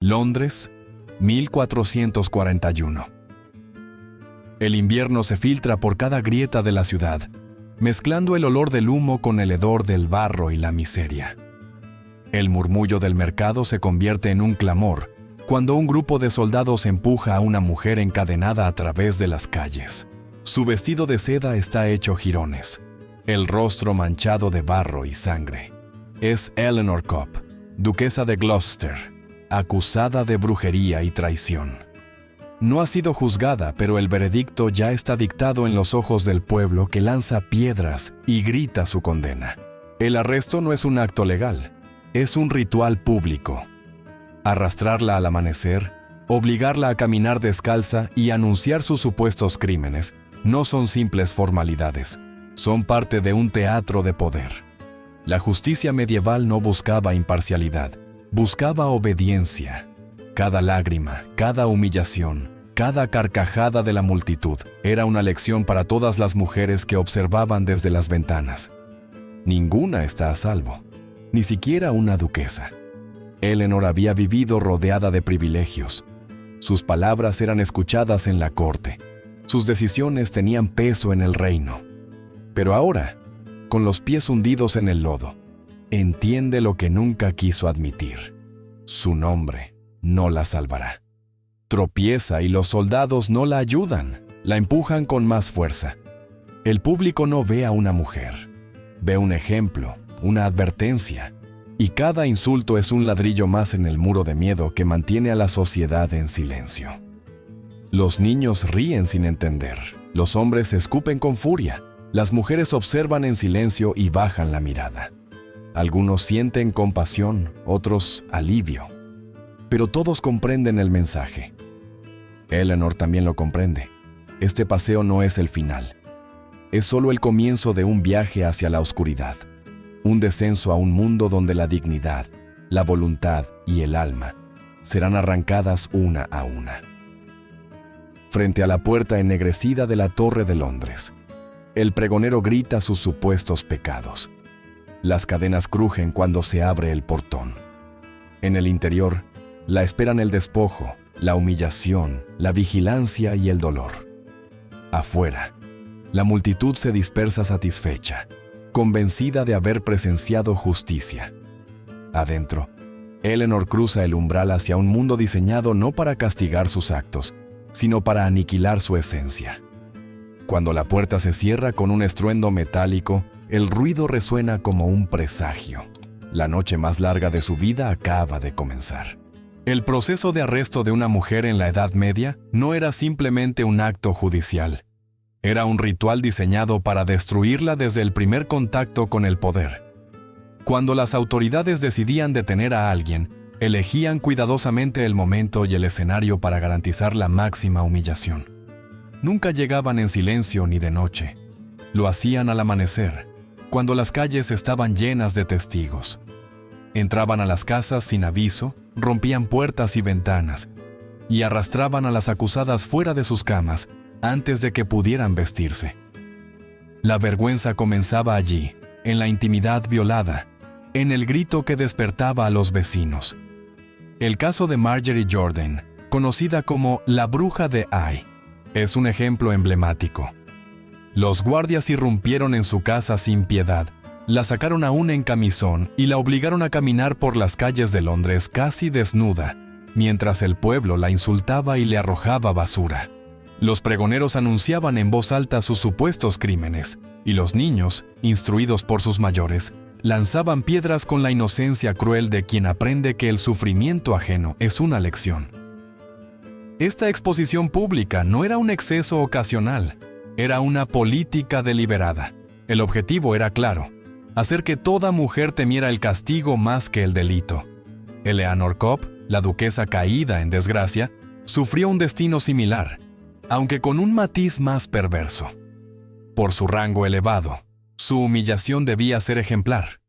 Londres, 1441. El invierno se filtra por cada grieta de la ciudad, mezclando el olor del humo con el hedor del barro y la miseria. El murmullo del mercado se convierte en un clamor cuando un grupo de soldados empuja a una mujer encadenada a través de las calles. Su vestido de seda está hecho jirones, el rostro manchado de barro y sangre. Es Eleanor Cobb, duquesa de Gloucester, acusada de brujería y traición. No ha sido juzgada, pero el veredicto ya está dictado en los ojos del pueblo que lanza piedras y grita su condena. El arresto no es un acto legal, es un ritual público. Arrastrarla al amanecer, obligarla a caminar descalza y anunciar sus supuestos crímenes no son simples formalidades, son parte de un teatro de poder. La justicia medieval no buscaba imparcialidad, buscaba obediencia. Cada lágrima, cada humillación, cada carcajada de la multitud era una lección para todas las mujeres que observaban desde las ventanas. Ninguna está a salvo, ni siquiera una duquesa. Eleanor había vivido rodeada de privilegios. Sus palabras eran escuchadas en la corte. Sus decisiones tenían peso en el reino. Pero ahora, con los pies hundidos en el lodo, entiende lo que nunca quiso admitir. Su nombre no la salvará. Tropieza y los soldados no la ayudan, la empujan con más fuerza. El público no ve a una mujer, ve un ejemplo, una advertencia, y cada insulto es un ladrillo más en el muro de miedo que mantiene a la sociedad en silencio. Los niños ríen sin entender, los hombres escupen con furia, las mujeres observan en silencio y bajan la mirada. Algunos sienten compasión, otros alivio. Pero todos comprenden el mensaje. Eleanor también lo comprende. Este paseo no es el final. Es solo el comienzo de un viaje hacia la oscuridad. Un descenso a un mundo donde la dignidad, la voluntad y el alma serán arrancadas una a una. Frente a la puerta ennegrecida de la Torre de Londres, el pregonero grita sus supuestos pecados. Las cadenas crujen cuando se abre el portón. En el interior, la esperan el despojo, la humillación, la vigilancia y el dolor. Afuera, la multitud se dispersa satisfecha, convencida de haber presenciado justicia. Adentro, Eleanor cruza el umbral hacia un mundo diseñado no para castigar sus actos, sino para aniquilar su esencia. Cuando la puerta se cierra con un estruendo metálico, el ruido resuena como un presagio. La noche más larga de su vida acaba de comenzar. El proceso de arresto de una mujer en la Edad Media no era simplemente un acto judicial. Era un ritual diseñado para destruirla desde el primer contacto con el poder. Cuando las autoridades decidían detener a alguien, elegían cuidadosamente el momento y el escenario para garantizar la máxima humillación. Nunca llegaban en silencio ni de noche. Lo hacían al amanecer, cuando las calles estaban llenas de testigos. Entraban a las casas sin aviso, rompían puertas y ventanas, y arrastraban a las acusadas fuera de sus camas antes de que pudieran vestirse. La vergüenza comenzaba allí, en la intimidad violada, en el grito que despertaba a los vecinos. El caso de Marjorie Jordan, conocida como la bruja de Ay, es un ejemplo emblemático. Los guardias irrumpieron en su casa sin piedad, la sacaron aún en camisón y la obligaron a caminar por las calles de Londres casi desnuda, mientras el pueblo la insultaba y le arrojaba basura. Los pregoneros anunciaban en voz alta sus supuestos crímenes, y los niños, instruidos por sus mayores, lanzaban piedras con la inocencia cruel de quien aprende que el sufrimiento ajeno es una lección. Esta exposición pública no era un exceso ocasional, era una política deliberada. El objetivo era claro: hacer que toda mujer temiera el castigo más que el delito. Eleanor Cobb, la duquesa caída en desgracia, sufrió un destino similar, aunque con un matiz más perverso. Por su rango elevado, su humillación debía ser ejemplar.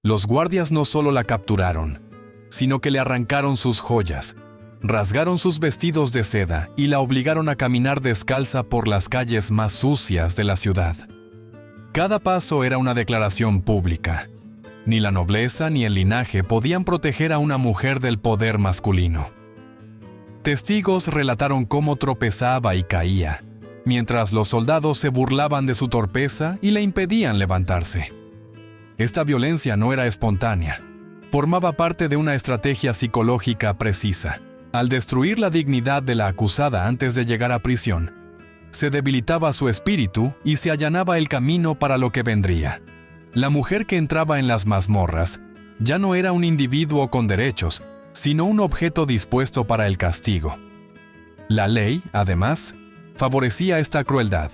Los guardias no solo la capturaron, sino que le arrancaron sus joyas, rasgaron sus vestidos de seda y la obligaron a caminar descalza por las calles más sucias de la ciudad. Cada paso era una declaración pública. Ni la nobleza ni el linaje podían proteger a una mujer del poder masculino. Testigos relataron cómo tropezaba y caía, mientras los soldados se burlaban de su torpeza y le impedían levantarse. Esta violencia no era espontánea, formaba parte de una estrategia psicológica precisa. Al destruir la dignidad de la acusada antes de llegar a prisión, se debilitaba su espíritu y se allanaba el camino para lo que vendría. La mujer que entraba en las mazmorras ya no era un individuo con derechos, sino un objeto dispuesto para el castigo. La ley, además, favorecía esta crueldad,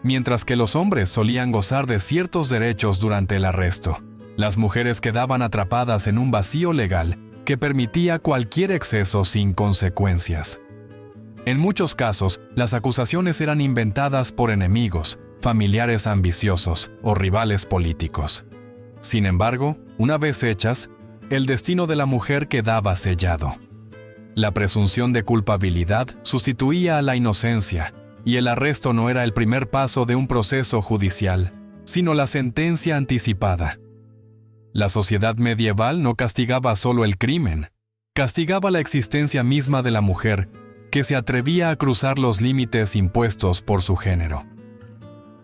mientras que los hombres solían gozar de ciertos derechos durante el arresto. Las mujeres quedaban atrapadas en un vacío legal que permitía cualquier exceso sin consecuencias. En muchos casos, las acusaciones eran inventadas por enemigos, familiares ambiciosos o rivales políticos. Sin embargo, una vez hechas, el destino de la mujer quedaba sellado. La presunción de culpabilidad sustituía a la inocencia, y el arresto no era el primer paso de un proceso judicial, sino la sentencia anticipada. La sociedad medieval no castigaba solo el crimen, castigaba la existencia misma de la mujer, que se atrevía a cruzar los límites impuestos por su género.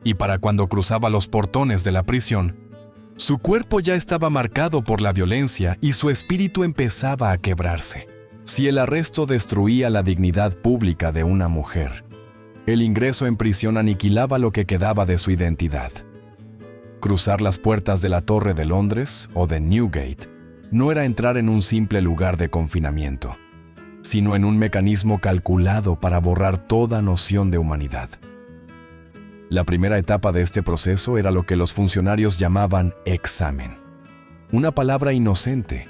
Y para cuando cruzaba los portones de la prisión, su cuerpo ya estaba marcado por la violencia y su espíritu empezaba a quebrarse. Si el arresto destruía la dignidad pública de una mujer, el ingreso en prisión aniquilaba lo que quedaba de su identidad. Cruzar las puertas de la Torre de Londres o de Newgate no era entrar en un simple lugar de confinamiento, sino en un mecanismo calculado para borrar toda noción de humanidad. La primera etapa de este proceso era lo que los funcionarios llamaban examen, una palabra inocente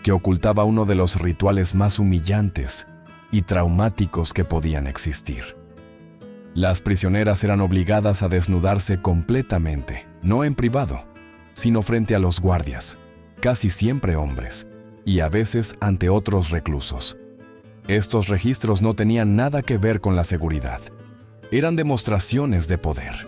que ocultaba uno de los rituales más humillantes y traumáticos que podían existir. Las prisioneras eran obligadas a desnudarse completamente, no en privado, sino frente a los guardias, casi siempre hombres, y a veces ante otros reclusos. Estos registros no tenían nada que ver con la seguridad. Eran demostraciones de poder.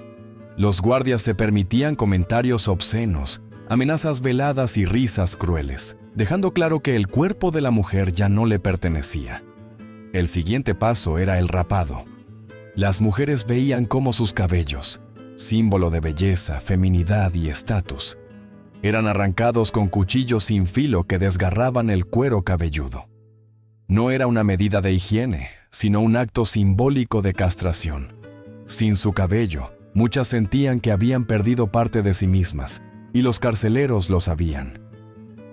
Los guardias se permitían comentarios obscenos, amenazas veladas y risas crueles, dejando claro que el cuerpo de la mujer ya no le pertenecía. El siguiente paso era el rapado. Las mujeres veían cómo sus cabellos, símbolo de belleza, feminidad y estatus, eran arrancados con cuchillos sin filo que desgarraban el cuero cabelludo. No era una medida de higiene, sino un acto simbólico de castración. Sin su cabello, muchas sentían que habían perdido parte de sí mismas, y los carceleros lo sabían.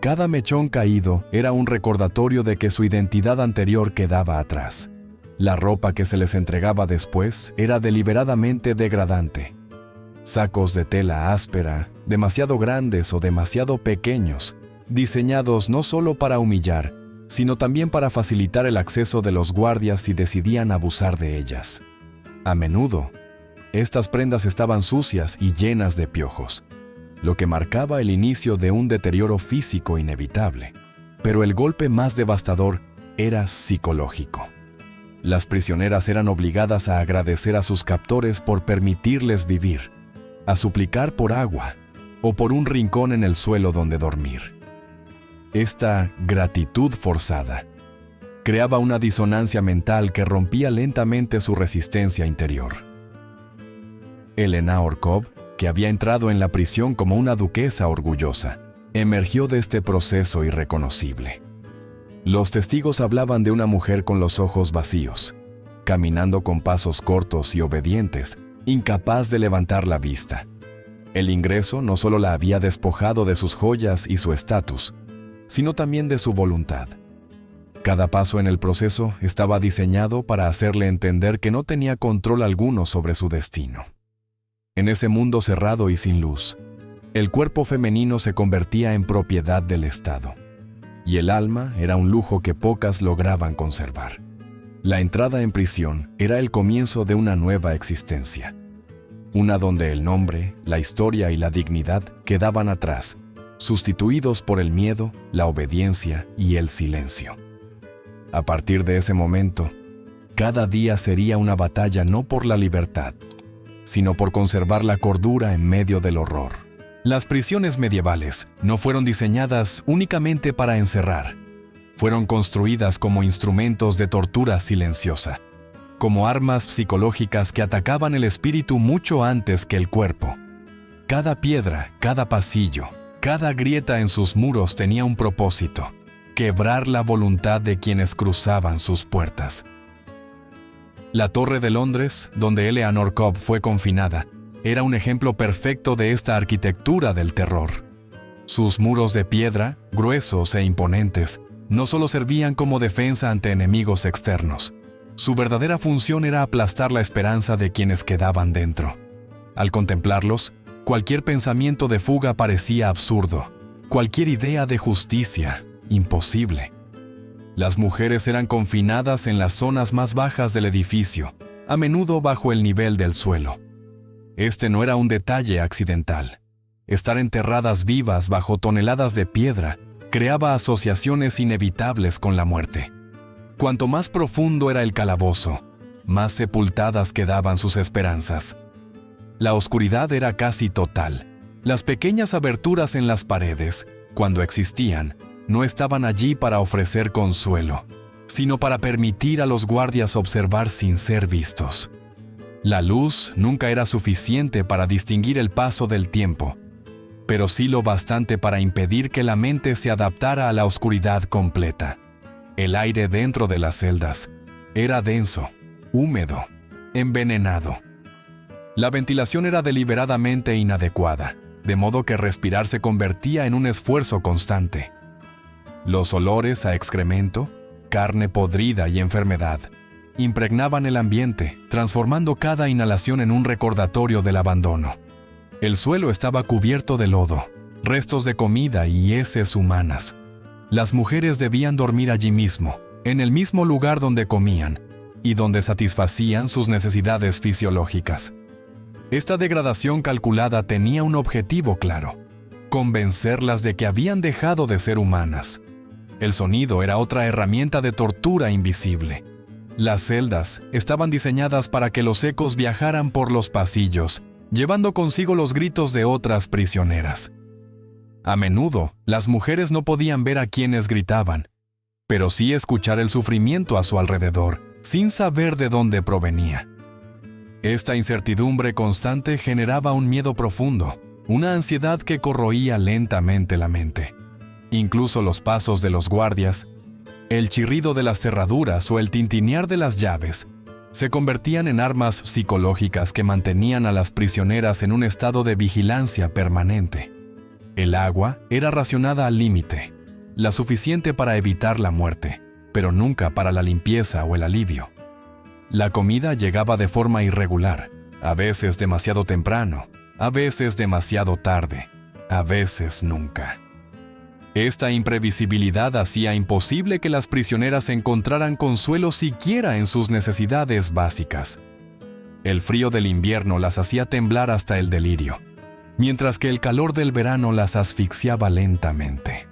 Cada mechón caído era un recordatorio de que su identidad anterior quedaba atrás. La ropa que se les entregaba después era deliberadamente degradante. Sacos de tela áspera, demasiado grandes o demasiado pequeños, diseñados no solo para humillar, sino también para facilitar el acceso de los guardias si decidían abusar de ellas. A menudo, estas prendas estaban sucias y llenas de piojos, lo que marcaba el inicio de un deterioro físico inevitable. Pero el golpe más devastador era psicológico. Las prisioneras eran obligadas a agradecer a sus captores por permitirles vivir, a suplicar por agua o por un rincón en el suelo donde dormir. Esta gratitud forzada creaba una disonancia mental que rompía lentamente su resistencia interior. Elena Orkov, que había entrado en la prisión como una duquesa orgullosa, emergió de este proceso irreconocible. Los testigos hablaban de una mujer con los ojos vacíos, caminando con pasos cortos y obedientes, incapaz de levantar la vista. El ingreso no solo la había despojado de sus joyas y su estatus, sino también de su voluntad. Cada paso en el proceso estaba diseñado para hacerle entender que no tenía control alguno sobre su destino. En ese mundo cerrado y sin luz, el cuerpo femenino se convertía en propiedad del Estado, y el alma era un lujo que pocas lograban conservar. La entrada en prisión era el comienzo de una nueva existencia, una donde el nombre, la historia y la dignidad quedaban atrás, sustituidos por el miedo, la obediencia y el silencio. A partir de ese momento, cada día sería una batalla no por la libertad, sino por conservar la cordura en medio del horror. Las prisiones medievales no fueron diseñadas únicamente para encerrar. Fueron construidas como instrumentos de tortura silenciosa, como armas psicológicas que atacaban el espíritu mucho antes que el cuerpo. Cada piedra, cada pasillo, cada grieta en sus muros tenía un propósito: quebrar la voluntad de quienes cruzaban sus puertas. La Torre de Londres, donde Eleanor Cobb fue confinada, era un ejemplo perfecto de esta arquitectura del terror. Sus muros de piedra, gruesos e imponentes, no solo servían como defensa ante enemigos externos. Su verdadera función era aplastar la esperanza de quienes quedaban dentro. Al contemplarlos, cualquier pensamiento de fuga parecía absurdo, cualquier idea de justicia, imposible. Las mujeres eran confinadas en las zonas más bajas del edificio, a menudo bajo el nivel del suelo. Este no era un detalle accidental. Estar enterradas vivas bajo toneladas de piedra creaba asociaciones inevitables con la muerte. Cuanto más profundo era el calabozo, más sepultadas quedaban sus esperanzas. La oscuridad era casi total. Las pequeñas aberturas en las paredes, cuando existían, no estaban allí para ofrecer consuelo, sino para permitir a los guardias observar sin ser vistos. La luz nunca era suficiente para distinguir el paso del tiempo, pero sí lo bastante para impedir que la mente se adaptara a la oscuridad completa. El aire dentro de las celdas era denso, húmedo, envenenado. La ventilación era deliberadamente inadecuada, de modo que respirar se convertía en un esfuerzo constante. Los olores a excremento, carne podrida y enfermedad impregnaban el ambiente, transformando cada inhalación en un recordatorio del abandono. El suelo estaba cubierto de lodo, restos de comida y heces humanas. Las mujeres debían dormir allí mismo, en el mismo lugar donde comían y donde satisfacían sus necesidades fisiológicas. Esta degradación calculada tenía un objetivo claro: convencerlas de que habían dejado de ser humanas. El sonido era otra herramienta de tortura invisible. Las celdas estaban diseñadas para que los ecos viajaran por los pasillos, llevando consigo los gritos de otras prisioneras. A menudo, las mujeres no podían ver a quienes gritaban, pero sí escuchar el sufrimiento a su alrededor, sin saber de dónde provenía. Esta incertidumbre constante generaba un miedo profundo, una ansiedad que corroía lentamente la mente. Incluso los pasos de los guardias, el chirrido de las cerraduras o el tintinear de las llaves se convertían en armas psicológicas que mantenían a las prisioneras en un estado de vigilancia permanente. El agua era racionada al límite, la suficiente para evitar la muerte, pero nunca para la limpieza o el alivio. La comida llegaba de forma irregular, a veces demasiado temprano, a veces demasiado tarde, a veces nunca. Esta imprevisibilidad hacía imposible que las prisioneras encontraran consuelo siquiera en sus necesidades básicas. El frío del invierno las hacía temblar hasta el delirio, mientras que el calor del verano las asfixiaba lentamente.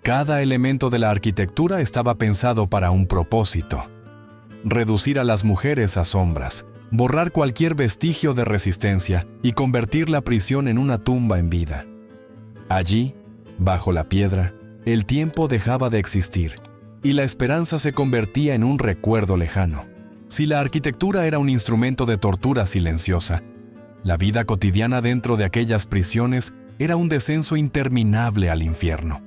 Cada elemento de la arquitectura estaba pensado para un propósito: reducir a las mujeres a sombras, borrar cualquier vestigio de resistencia y convertir la prisión en una tumba en vida. Allí, bajo la piedra, el tiempo dejaba de existir y la esperanza se convertía en un recuerdo lejano. Si la arquitectura era un instrumento de tortura silenciosa, la vida cotidiana dentro de aquellas prisiones era un descenso interminable al infierno.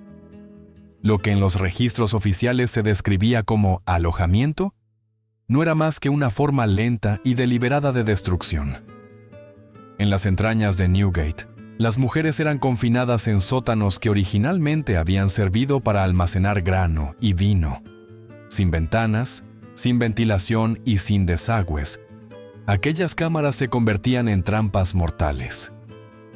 Lo que en los registros oficiales se describía como alojamiento no era más que una forma lenta y deliberada de destrucción. En las entrañas de Newgate, las mujeres eran confinadas en sótanos que originalmente habían servido para almacenar grano y vino. Sin ventanas, sin ventilación y sin desagües, aquellas cámaras se convertían en trampas mortales.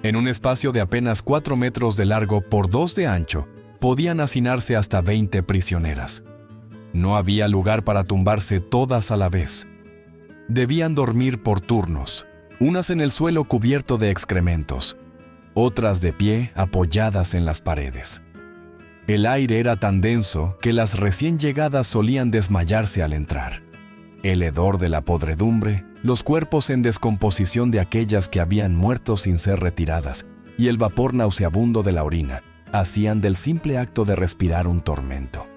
En un espacio de apenas 4 metros de largo por 2 de ancho, podían hacinarse hasta 20 prisioneras. No había lugar para tumbarse todas a la vez. Debían dormir por turnos, unas en el suelo cubierto de excrementos, otras de pie apoyadas en las paredes. El aire era tan denso que las recién llegadas solían desmayarse al entrar. El hedor de la podredumbre, los cuerpos en descomposición de aquellas que habían muerto sin ser retiradas, y el vapor nauseabundo de la orina hacían del simple acto de respirar un tormento.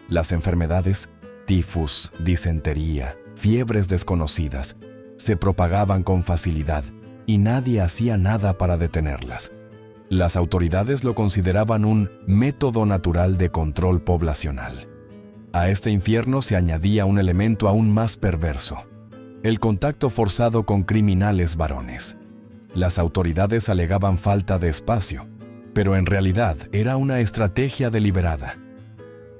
Las enfermedades, tifus, disentería, fiebres desconocidas, se propagaban con facilidad y nadie hacía nada para detenerlas. Las autoridades lo consideraban un método natural de control poblacional. A este infierno se añadía un elemento aún más perverso: el contacto forzado con criminales varones. Las autoridades alegaban falta de espacio, pero en realidad era una estrategia deliberada.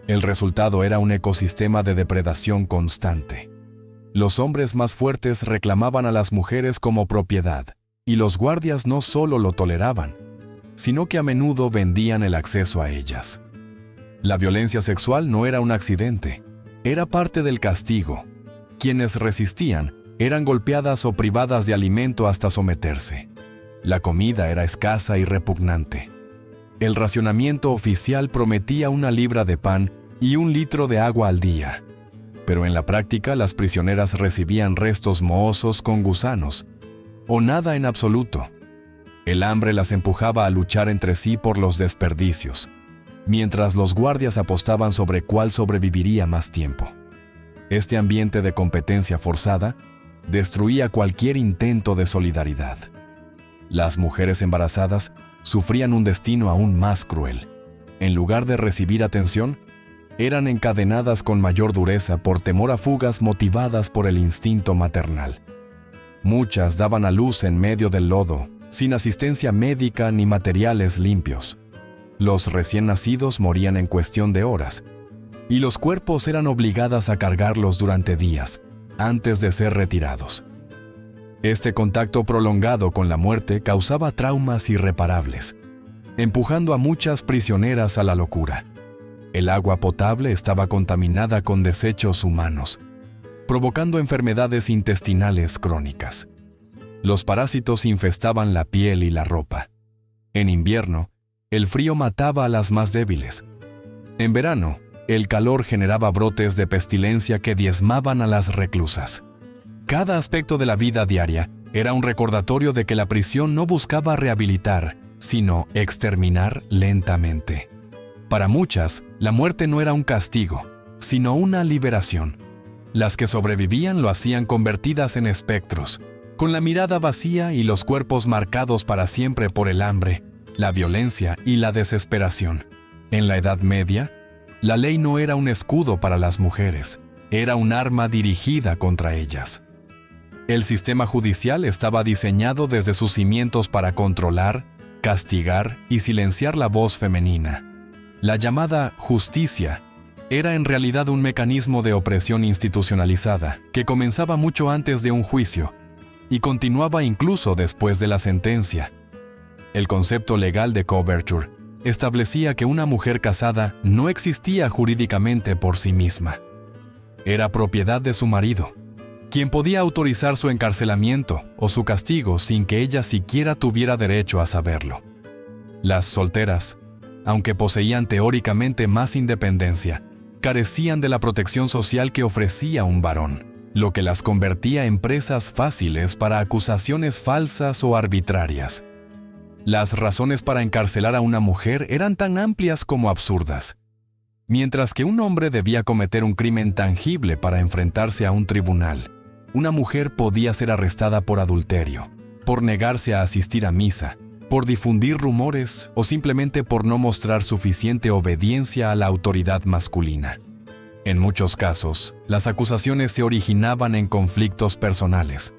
El resultado era un ecosistema de depredación constante. Los hombres más fuertes reclamaban a las mujeres como propiedad, y los guardias no solo lo toleraban, sino que a menudo vendían el acceso a ellas. La violencia sexual no era un accidente, era parte del castigo. Quienes resistían eran golpeadas o privadas de alimento hasta someterse. La comida era escasa y repugnante. El racionamiento oficial prometía 1 libra de pan y 1 litro de agua al día, pero en la práctica las prisioneras recibían restos mohosos con gusanos, o nada en absoluto. El hambre las empujaba a luchar entre sí por los desperdicios, mientras los guardias apostaban sobre cuál sobreviviría más tiempo. Este ambiente de competencia forzada destruía cualquier intento de solidaridad. Las mujeres embarazadas sufrían un destino aún más cruel. En lugar de recibir atención, eran encadenadas con mayor dureza por temor a fugas motivadas por el instinto maternal. Muchas daban a luz en medio del lodo, sin asistencia médica ni materiales limpios. Los recién nacidos morían en cuestión de horas, y los cuerpos eran obligadas a cargarlos durante días, antes de ser retirados. Este contacto prolongado con la muerte causaba traumas irreparables, empujando a muchas prisioneras a la locura. El agua potable estaba contaminada con desechos humanos, provocando enfermedades intestinales crónicas. Los parásitos infestaban la piel y la ropa. En invierno, el frío mataba a las más débiles. En verano, el calor generaba brotes de pestilencia que diezmaban a las reclusas. Cada aspecto de la vida diaria era un recordatorio de que la prisión no buscaba rehabilitar, sino exterminar lentamente. Para muchas, la muerte no era un castigo, sino una liberación. Las que sobrevivían lo hacían convertidas en espectros, con la mirada vacía y los cuerpos marcados para siempre por el hambre, la violencia y la desesperación. En la Edad Media, la ley no era un escudo para las mujeres, era un arma dirigida contra ellas. El sistema judicial estaba diseñado desde sus cimientos para controlar, castigar y silenciar la voz femenina. La llamada justicia era en realidad un mecanismo de opresión institucionalizada que comenzaba mucho antes de un juicio y continuaba incluso después de la sentencia. El concepto legal de coverture establecía que una mujer casada no existía jurídicamente por sí misma. Era propiedad de su marido, quien podía autorizar su encarcelamiento o su castigo sin que ella siquiera tuviera derecho a saberlo. Las solteras, aunque poseían teóricamente más independencia, carecían de la protección social que ofrecía un varón, lo que las convertía en presas fáciles para acusaciones falsas o arbitrarias. Las razones para encarcelar a una mujer eran tan amplias como absurdas. Mientras que un hombre debía cometer un crimen tangible para enfrentarse a un tribunal, una mujer podía ser arrestada por adulterio, por negarse a asistir a misa, por difundir rumores o simplemente por no mostrar suficiente obediencia a la autoridad masculina. En muchos casos, las acusaciones se originaban en conflictos personales.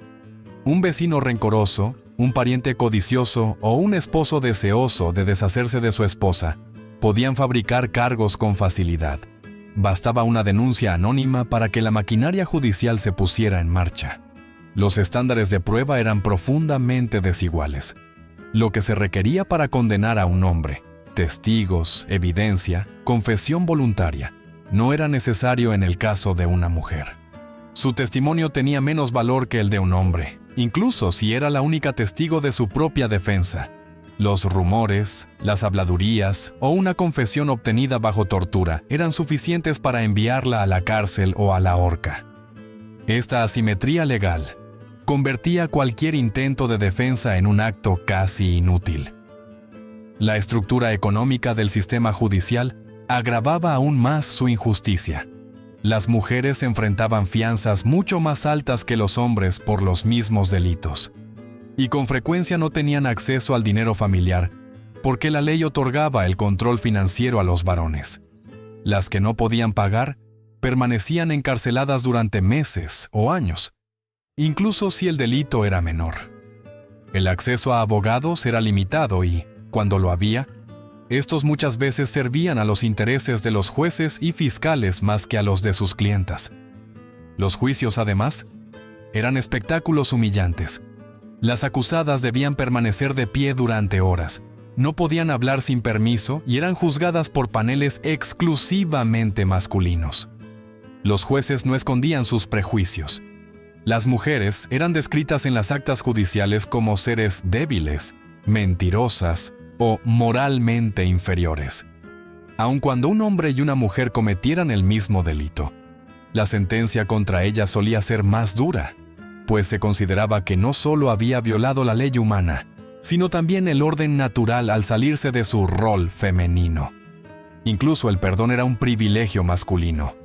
Un vecino rencoroso, un pariente codicioso o un esposo deseoso de deshacerse de su esposa podían fabricar cargos con facilidad. Bastaba una denuncia anónima para que la maquinaria judicial se pusiera en marcha. Los estándares de prueba eran profundamente desiguales. Lo que se requería para condenar a un hombre, testigos, evidencia, confesión voluntaria, no era necesario en el caso de una mujer. Su testimonio tenía menos valor que el de un hombre, incluso si era la única testigo de su propia defensa. Los rumores, las habladurías o una confesión obtenida bajo tortura eran suficientes para enviarla a la cárcel o a la horca. Esta asimetría legal convertía cualquier intento de defensa en un acto casi inútil. La estructura económica del sistema judicial agravaba aún más su injusticia. Las mujeres enfrentaban fianzas mucho más altas que los hombres por los mismos delitos, y con frecuencia no tenían acceso al dinero familiar, porque la ley otorgaba el control financiero a los varones. Las que no podían pagar permanecían encarceladas durante meses o años, incluso si el delito era menor. El acceso a abogados era limitado y, cuando lo había, estos muchas veces servían a los intereses de los jueces y fiscales más que a los de sus clientas. Los juicios, además, eran espectáculos humillantes. Las acusadas debían permanecer de pie durante horas, no podían hablar sin permiso y eran juzgadas por paneles exclusivamente masculinos. Los jueces no escondían sus prejuicios. Las mujeres eran descritas en las actas judiciales como seres débiles, mentirosas o moralmente inferiores. Aun cuando un hombre y una mujer cometieran el mismo delito, la sentencia contra ellas solía ser más dura, pues se consideraba que no solo había violado la ley humana, sino también el orden natural al salirse de su rol femenino. Incluso el perdón era un privilegio masculino.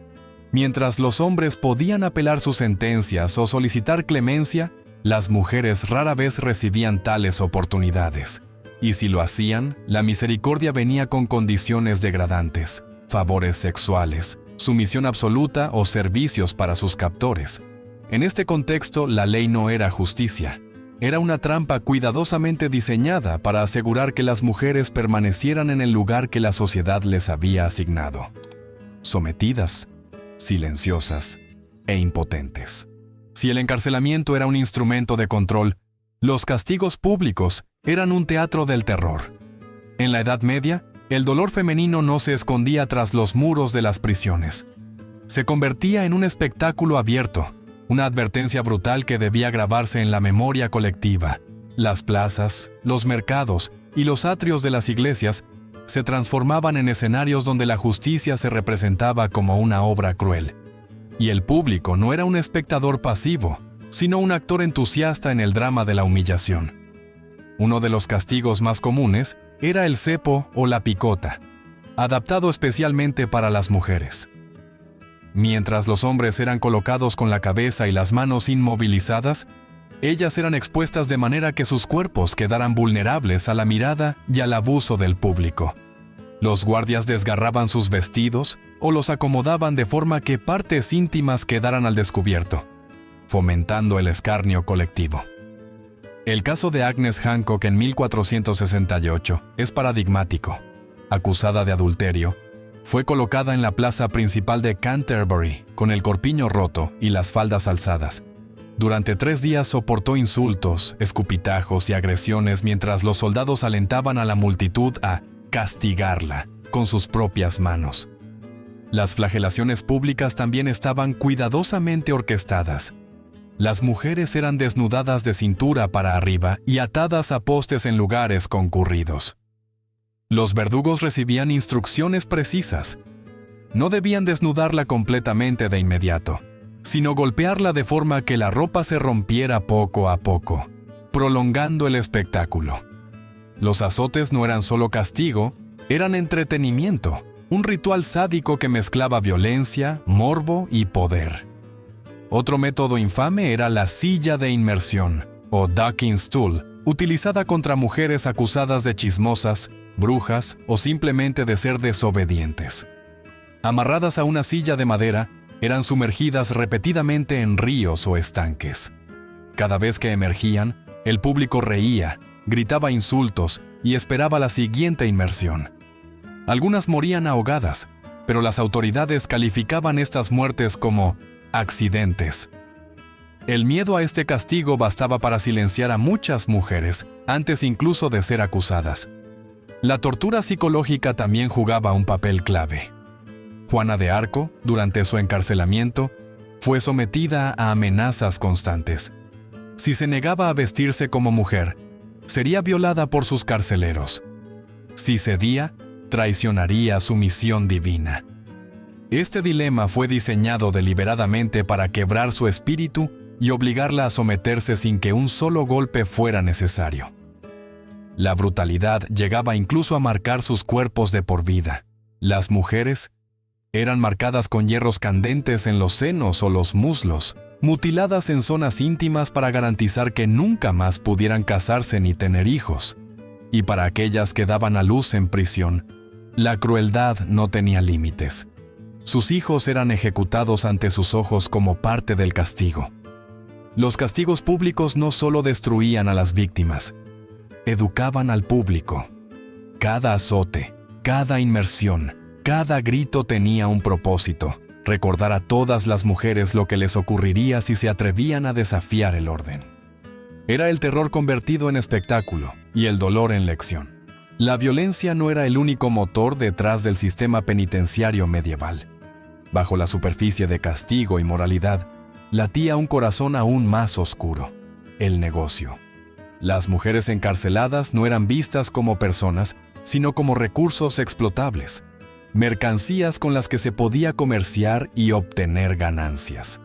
Mientras los hombres podían apelar sus sentencias o solicitar clemencia, las mujeres rara vez recibían tales oportunidades. Y si lo hacían, la misericordia venía con condiciones degradantes, favores sexuales, sumisión absoluta o servicios para sus captores. En este contexto, la ley no era justicia. Era una trampa cuidadosamente diseñada para asegurar que las mujeres permanecieran en el lugar que la sociedad les había asignado. Sometidas, silenciosas e impotentes. Si el encarcelamiento era un instrumento de control, los castigos públicos eran un teatro del terror. En la Edad Media, el dolor femenino no se escondía tras los muros de las prisiones. Se convertía en un espectáculo abierto, una advertencia brutal que debía grabarse en la memoria colectiva. Las plazas, los mercados y los atrios de las iglesias se transformaban en escenarios donde la justicia se representaba como una obra cruel. Y el público no era un espectador pasivo, sino un actor entusiasta en el drama de la humillación. Uno de los castigos más comunes era el cepo o la picota, adaptado especialmente para las mujeres. Mientras los hombres eran colocados con la cabeza y las manos inmovilizadas, ellas eran expuestas de manera que sus cuerpos quedaran vulnerables a la mirada y al abuso del público. Los guardias desgarraban sus vestidos o los acomodaban de forma que partes íntimas quedaran al descubierto, fomentando el escarnio colectivo. El caso de Agnes Hancock en 1468 es paradigmático. Acusada de adulterio, fue colocada en la plaza principal de Canterbury con el corpiño roto y las faldas alzadas. Durante 3 días soportó insultos, escupitajos y agresiones mientras los soldados alentaban a la multitud a castigarla con sus propias manos. Las flagelaciones públicas también estaban cuidadosamente orquestadas. Las mujeres eran desnudadas de cintura para arriba y atadas a postes en lugares concurridos. Los verdugos recibían instrucciones precisas. No debían desnudarla completamente de inmediato, sino golpearla de forma que la ropa se rompiera poco a poco, prolongando el espectáculo. Los azotes no eran solo castigo, eran entretenimiento, un ritual sádico que mezclaba violencia, morbo y poder. Otro método infame era la silla de inmersión, o ducking stool, utilizada contra mujeres acusadas de chismosas, brujas o simplemente de ser desobedientes. Amarradas a una silla de madera, eran sumergidas repetidamente en ríos o estanques. Cada vez que emergían, el público reía, gritaba insultos y esperaba la siguiente inmersión. Algunas morían ahogadas, pero las autoridades calificaban estas muertes como accidentes. El miedo a este castigo bastaba para silenciar a muchas mujeres, antes incluso de ser acusadas. La tortura psicológica también jugaba un papel clave. Juana de Arco, durante su encarcelamiento, fue sometida a amenazas constantes. Si se negaba a vestirse como mujer, sería violada por sus carceleros. Si cedía, traicionaría su misión divina. Este dilema fue diseñado deliberadamente para quebrar su espíritu y obligarla a someterse sin que un solo golpe fuera necesario. La brutalidad llegaba incluso a marcar sus cuerpos de por vida. Las mujeres eran marcadas con hierros candentes en los senos o los muslos, mutiladas en zonas íntimas para garantizar que nunca más pudieran casarse ni tener hijos. Y para aquellas que daban a luz en prisión, la crueldad no tenía límites. Sus hijos eran ejecutados ante sus ojos como parte del castigo. Los castigos públicos no solo destruían a las víctimas, educaban al público. Cada azote, cada inmersión, cada grito tenía un propósito: recordar a todas las mujeres lo que les ocurriría si se atrevían a desafiar el orden. Era el terror convertido en espectáculo y el dolor en lección. La violencia no era el único motor detrás del sistema penitenciario medieval. Bajo la superficie de castigo y moralidad, latía un corazón aún más oscuro: el negocio. Las mujeres encarceladas no eran vistas como personas, sino como recursos explotables, mercancías con las que se podía comerciar y obtener ganancias.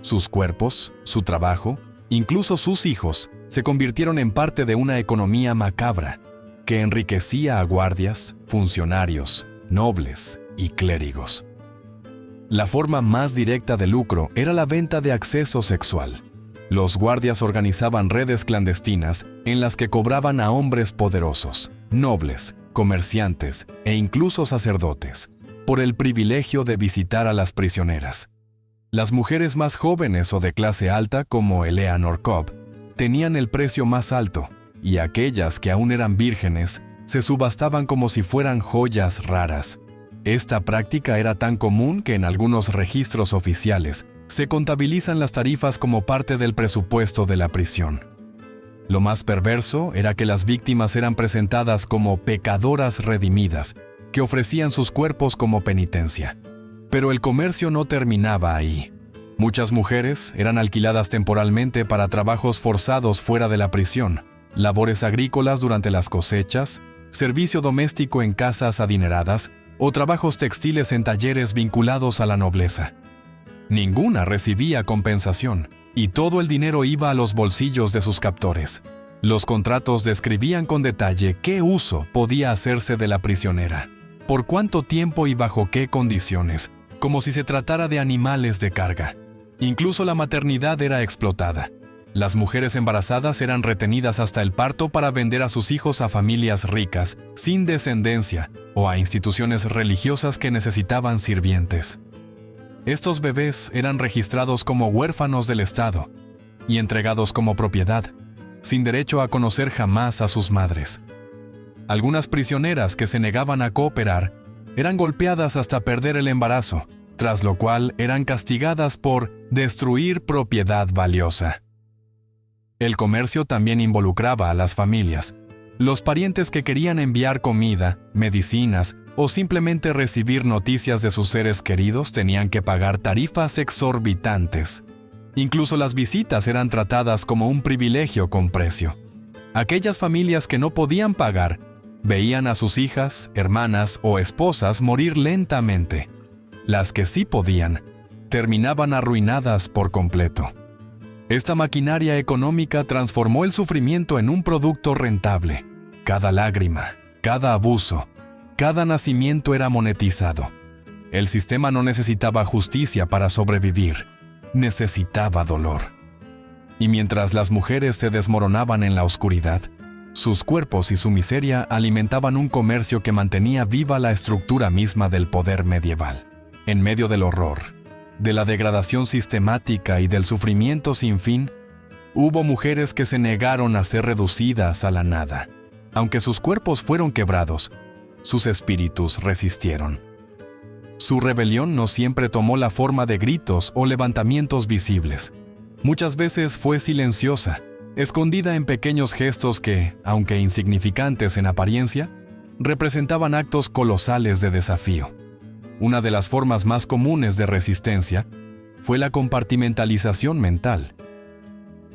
Sus cuerpos, su trabajo, incluso sus hijos, se convirtieron en parte de una economía macabra que enriquecía a guardias, funcionarios, nobles y clérigos. La forma más directa de lucro era la venta de acceso sexual. Los guardias organizaban redes clandestinas en las que cobraban a hombres poderosos, nobles, comerciantes e incluso sacerdotes por el privilegio de visitar a las prisioneras. Las mujeres más jóvenes o de clase alta, como Eleanor Cobb, tenían el precio más alto, y aquellas que aún eran vírgenes se subastaban como si fueran joyas raras. Esta práctica era tan común que en algunos registros oficiales se contabilizan las tarifas como parte del presupuesto de la prisión. Lo más perverso era que las víctimas eran presentadas como pecadoras redimidas, que ofrecían sus cuerpos como penitencia. Pero el comercio no terminaba ahí. Muchas mujeres eran alquiladas temporalmente para trabajos forzados fuera de la prisión, labores agrícolas durante las cosechas, servicio doméstico en casas adineradas o trabajos textiles en talleres vinculados a la nobleza. Ninguna recibía compensación, y todo el dinero iba a los bolsillos de sus captores. Los contratos describían con detalle qué uso podía hacerse de la prisionera, por cuánto tiempo y bajo qué condiciones, como si se tratara de animales de carga. Incluso la maternidad era explotada. Las mujeres embarazadas eran retenidas hasta el parto para vender a sus hijos a familias ricas, sin descendencia, o a instituciones religiosas que necesitaban sirvientes. Estos bebés eran registrados como huérfanos del Estado y entregados como propiedad, sin derecho a conocer jamás a sus madres. Algunas prisioneras que se negaban a cooperar eran golpeadas hasta perder el embarazo, tras lo cual eran castigadas por destruir propiedad valiosa. El comercio también involucraba a las familias. Los parientes que querían enviar comida, medicinas o simplemente recibir noticias de sus seres queridos tenían que pagar tarifas exorbitantes. Incluso las visitas eran tratadas como un privilegio con precio. Aquellas familias que no podían pagar veían a sus hijas, hermanas o esposas morir lentamente. Las que sí podían terminaban arruinadas por completo. Esta maquinaria económica transformó el sufrimiento en un producto rentable. Cada lágrima, cada abuso, cada nacimiento era monetizado. El sistema no necesitaba justicia para sobrevivir, necesitaba dolor. Y mientras las mujeres se desmoronaban en la oscuridad, sus cuerpos y su miseria alimentaban un comercio que mantenía viva la estructura misma del poder medieval. En medio del horror, de la degradación sistemática y del sufrimiento sin fin, hubo mujeres que se negaron a ser reducidas a la nada. Aunque sus cuerpos fueron quebrados, sus espíritus resistieron. Su rebelión no siempre tomó la forma de gritos o levantamientos visibles. Muchas veces fue silenciosa, escondida en pequeños gestos que, aunque insignificantes en apariencia, representaban actos colosales de desafío. Una de las formas más comunes de resistencia fue la compartimentalización mental.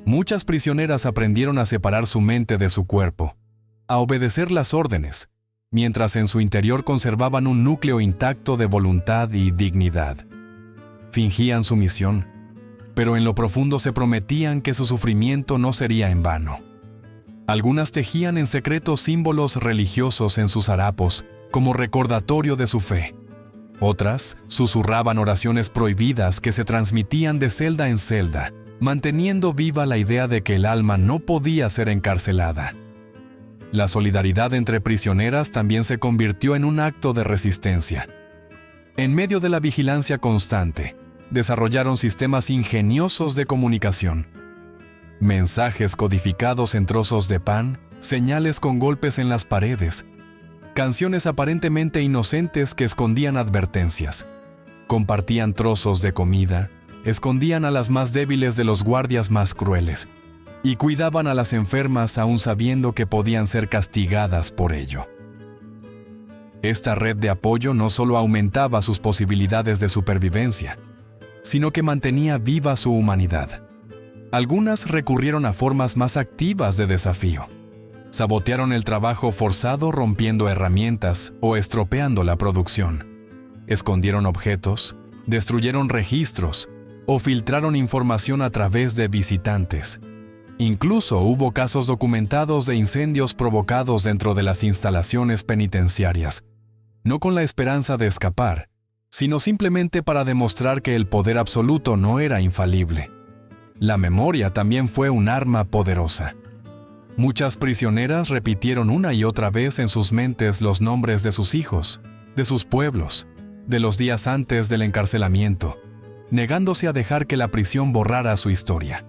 Muchas prisioneras aprendieron a separar su mente de su cuerpo, a obedecer las órdenes, mientras en su interior conservaban un núcleo intacto de voluntad y dignidad. Fingían sumisión, pero en lo profundo se prometían que su sufrimiento no sería en vano. Algunas tejían en secreto símbolos religiosos en sus harapos como recordatorio de su fe. Otras susurraban oraciones prohibidas que se transmitían de celda en celda, manteniendo viva la idea de que el alma no podía ser encarcelada. La solidaridad entre prisioneras también se convirtió en un acto de resistencia. En medio de la vigilancia constante, desarrollaron sistemas ingeniosos de comunicación. Mensajes codificados en trozos de pan, señales con golpes en las paredes, canciones aparentemente inocentes que escondían advertencias. Compartían trozos de comida, escondían a las más débiles de los guardias más crueles y cuidaban a las enfermas aún sabiendo que podían ser castigadas por ello. Esta red de apoyo no solo aumentaba sus posibilidades de supervivencia, sino que mantenía viva su humanidad. Algunas recurrieron a formas más activas de desafío. Sabotearon el trabajo forzado rompiendo herramientas o estropeando la producción. Escondieron objetos, destruyeron registros o filtraron información a través de visitantes. Incluso hubo casos documentados de incendios provocados dentro de las instalaciones penitenciarias, no con la esperanza de escapar, sino simplemente para demostrar que el poder absoluto no era infalible. La memoria también fue un arma poderosa. Muchas prisioneras repitieron una y otra vez en sus mentes los nombres de sus hijos, de sus pueblos, de los días antes del encarcelamiento, negándose a dejar que la prisión borrara su historia.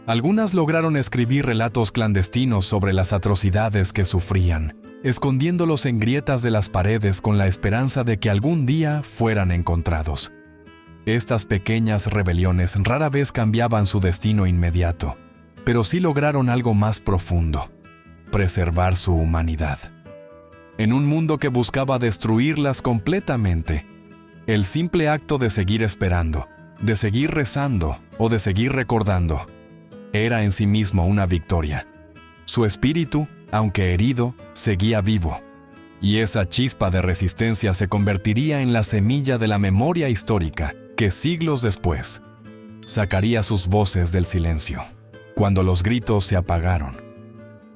Algunas lograron escribir relatos clandestinos sobre las atrocidades que sufrían, escondiéndolos en grietas de las paredes con la esperanza de que algún día fueran encontrados. Estas pequeñas rebeliones rara vez cambiaban su destino inmediato, pero sí lograron algo más profundo: preservar su humanidad. En un mundo que buscaba destruirlas completamente, el simple acto de seguir esperando, de seguir rezando o de seguir recordando, era en sí mismo una victoria. Su espíritu, aunque herido, seguía vivo, y esa chispa de resistencia se convertiría en la semilla de la memoria histórica que siglos después sacaría sus voces del silencio. Cuando los gritos se apagaron,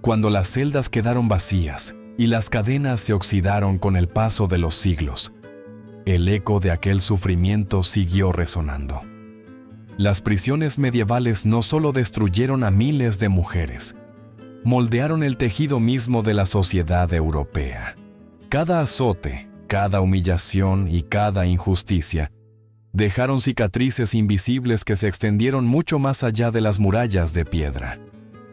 cuando las celdas quedaron vacías y las cadenas se oxidaron con el paso de los siglos, el eco de aquel sufrimiento siguió resonando. Las prisiones medievales no solo destruyeron a miles de mujeres, moldearon el tejido mismo de la sociedad europea. Cada azote, cada humillación y cada injusticia dejaron cicatrices invisibles que se extendieron mucho más allá de las murallas de piedra.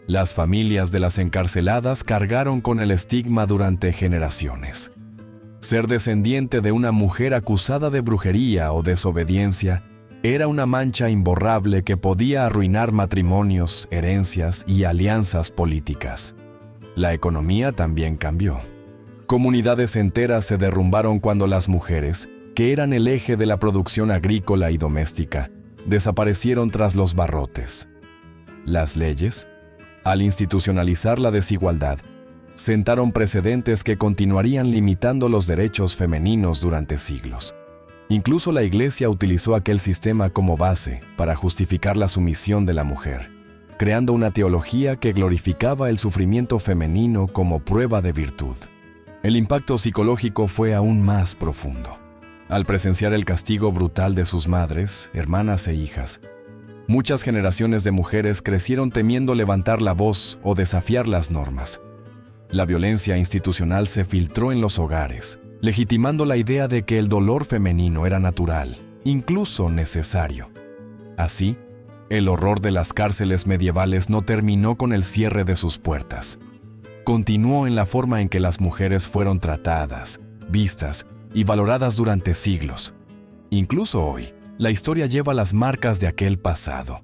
Las familias de las encarceladas cargaron con el estigma durante generaciones. Ser descendiente de una mujer acusada de brujería o desobediencia era una mancha imborrable que podía arruinar matrimonios, herencias y alianzas políticas. La economía también cambió. Comunidades enteras se derrumbaron cuando las mujeres, que eran el eje de la producción agrícola y doméstica, desaparecieron tras los barrotes. Las leyes, al institucionalizar la desigualdad, sentaron precedentes que continuarían limitando los derechos femeninos durante siglos. Incluso la Iglesia utilizó aquel sistema como base para justificar la sumisión de la mujer, creando una teología que glorificaba el sufrimiento femenino como prueba de virtud. El impacto psicológico fue aún más profundo. Al presenciar el castigo brutal de sus madres, hermanas e hijas, muchas generaciones de mujeres crecieron temiendo levantar la voz o desafiar las normas. La violencia institucional se filtró en los hogares, legitimando la idea de que el dolor femenino era natural, incluso necesario. Así, el horror de las cárceles medievales no terminó con el cierre de sus puertas. Continuó en la forma en que las mujeres fueron tratadas, vistas y valoradas durante siglos. Incluso hoy, la historia lleva las marcas de aquel pasado.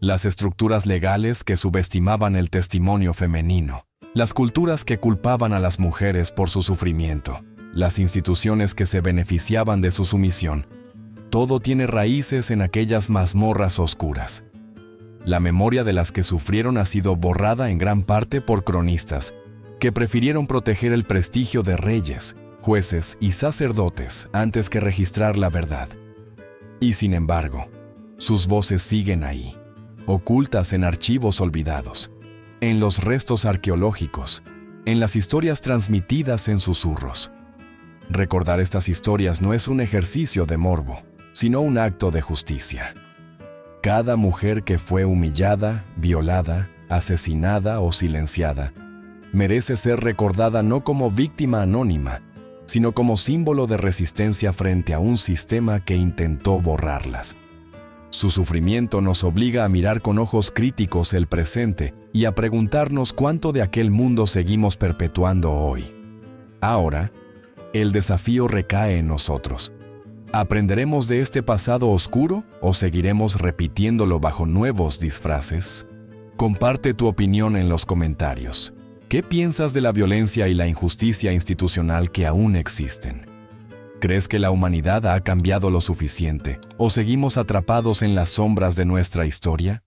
Las estructuras legales que subestimaban el testimonio femenino, las culturas que culpaban a las mujeres por su sufrimiento, las instituciones que se beneficiaban de su sumisión, todo tiene raíces en aquellas mazmorras oscuras. La memoria de las que sufrieron ha sido borrada en gran parte por cronistas que prefirieron proteger el prestigio de reyes, jueces y sacerdotes antes que registrar la verdad. Y sin embargo, sus voces siguen ahí, ocultas en archivos olvidados, en los restos arqueológicos, en las historias transmitidas en susurros. Recordar estas historias no es un ejercicio de morbo, sino un acto de justicia. Cada mujer que fue humillada, violada, asesinada o silenciada, merece ser recordada no como víctima anónima, sino como símbolo de resistencia frente a un sistema que intentó borrarlas. Su sufrimiento nos obliga a mirar con ojos críticos el presente y a preguntarnos cuánto de aquel mundo seguimos perpetuando hoy. Ahora, el desafío recae en nosotros. ¿Aprenderemos de este pasado oscuro o seguiremos repitiéndolo bajo nuevos disfraces? Comparte tu opinión en los comentarios. ¿Qué piensas de la violencia y la injusticia institucional que aún existen? ¿Crees que la humanidad ha cambiado lo suficiente o seguimos atrapados en las sombras de nuestra historia?